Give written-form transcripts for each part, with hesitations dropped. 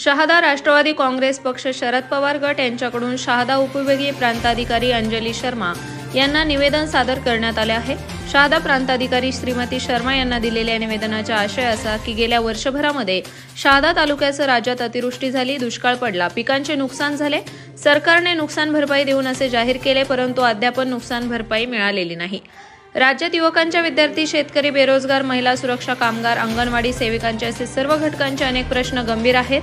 शहादा राष्ट्रवादी काँग्रेस पक्ष शरद पवार गट यांच्याकडून शहादा उपविभागीय प्रांताधिकारी अंजली शर्मा यांना निवेदन सादर करण्यात आले आहे। शहादा प्रांताधिकारी श्रीमती शर्मा यांना दिलेल्या निवेदनाचा आशय असा की गेल्या वर्षभरामध्ये शहादा तालुक्याचं राज्यात अतिवृष्टी झाली, दुष्काळ पडला, पिकांचे नुकसान झाले। सरकारने नुकसान भरपाई देऊन असे जाहीर केले, परंतु अद्याप नुकसान भरपाई मिळालेली नाही। राज्यात युवकांच्या, विद्यार्थी, शेतकरी, बेरोजगार, महिला सुरक्षा कामगार, अंगणवाडी सेविकांचे असे सर्व घटकांचे अनेक प्रश्न गंभीर आहेत।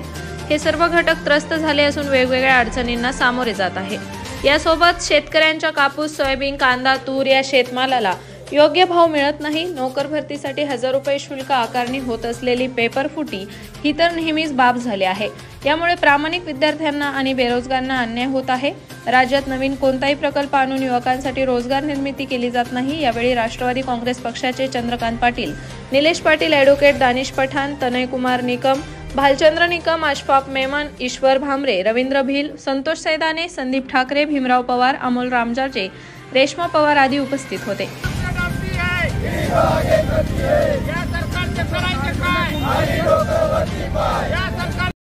हे सर्व घटक त्रस्त झाले असून वेगवेगळ्या अडचणींना सामोरे जात आहे। यासोबत शेतकऱ्यांच्या कापूस, सोयाबीन, कांदा, तूर या शेतमालाला योग्य भाव मिळत नाही। नोकर भरतीसाठी 1000 रुपये शुल्क आकारणी होत असलेली पेपरफुटी ही तर नेहमीच बाब झाली आहे। यामुळे प्रामाणिक विद्यार्थ्यांना आणि बेरोजगारांना अन्याय होत आहे। राज्यात नवीन कोणताही प्रकल्प आणून युवकांसाठी रोजगार निर्मिती केली जात नाही। यावेळी राष्ट्रवादी काँग्रेस पक्षाचे चंद्रकांत पाटील, निलेश पाटील, ॲडव्होकेट दानिश पठाण, तनय कुमार निकम, भालचंद्र निकम, अशफाक मेमन, ईश्वर भामरे, रवींद्र भिल, संतोष सैदाने, संदीप ठाकरे, भीमराव पवार, अमोल रामजाजे, रेश्मा पवार आदी उपस्थित होते।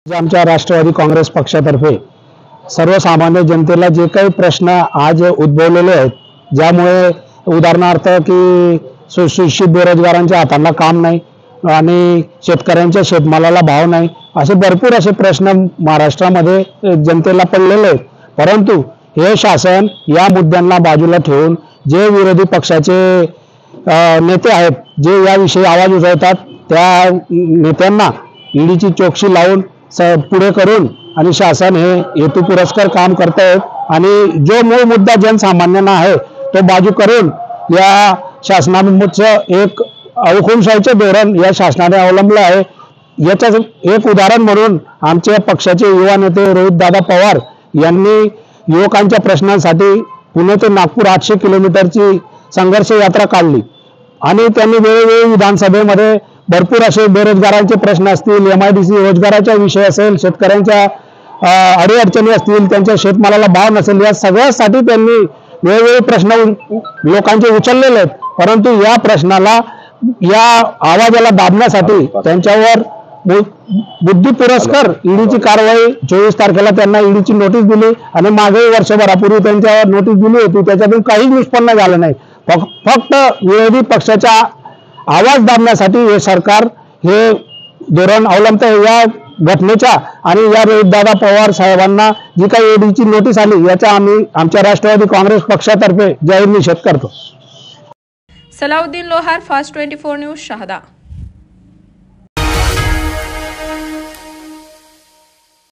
आमच्या राष्ट्रवादी काँग्रेस पक्षातर्फे सर्वसामान्य जनतेला जे काही प्रश्न आज उद्भवलेले आहेत, ज्यामुळे उदाहरणार्थ की सुशिक्षित बेरोजगारांच्या हाताला काम नाही आणि शेतकऱ्यांच्या शेतमालाला भाव नाही, असे भरपूर असे प्रश्न महाराष्ट्रामध्ये जनतेला पडलेले आहेत। परंतु हे शासन या मुद्द्यांना बाजूला ठेवून जे विरोधी पक्षाचे नेते आहेत, जे याविषयी आवाज उठवतात, त्या नेत्यांना ईडीची चौकशी लावून पुढे करून आणि शासन हे हेतुपुरस्कर काम करत आहेत आणि जो मूळ मुद्दा जनसामान्यांना आहे तो बाजू करून या शासनाचं एक हुकुमशाहीचे धोरण या शासनाने अवलंबलं आहे। याचं एक उदाहरण म्हणून आमच्या पक्षाचे युवा नेते रोहितदादा पवार यांनी युवकांच्या प्रश्नांसाठी पुणे ते नागपूर 800 किलोमीटरची संघर्ष यात्रा काढली आणि त्यांनी वेळोवेळी विधानसभेमध्ये भरपूर असे बेरोजगारांचे प्रश्न असतील, MIDC रोजगाराचा विषय असेल, शेतकऱ्यांच्या अडीअडचणी असतील, त्यांच्या शेतमालाला भाव नसेल, या सगळ्यासाठी त्यांनी वेगवेगळे प्रश्न लोकांचे उचललेले आहेत। परंतु या प्रश्नाला, या आवाजाला दाबण्यासाठी त्यांच्यावर बुद्धी पुरस्कर ईडीची कारवाई 24 तारखेला त्यांना ईडीची नोटीस दिली आणि मागे वर्षभरापूर्वी त्यांच्यावर नोटीस दिली होती, त्याच्यातून काहीच निष्पन्न झालं नाही। फक्त विरोधी पक्षाचा आवाज दाबण्यासाठी हे सरकार हे धोरण अवलंबते। या घटनेच्या आणि या रोहितदादा पवार साहेबांना जी काही ईडीची नोटीस आली याचा आम्ही आमच्या राष्ट्रवादी काँग्रेस पक्षातर्फे जाहीर निषेध करतो। सलाउद्दीन लोहार, फास्ट 24 न्यूज, शहादा।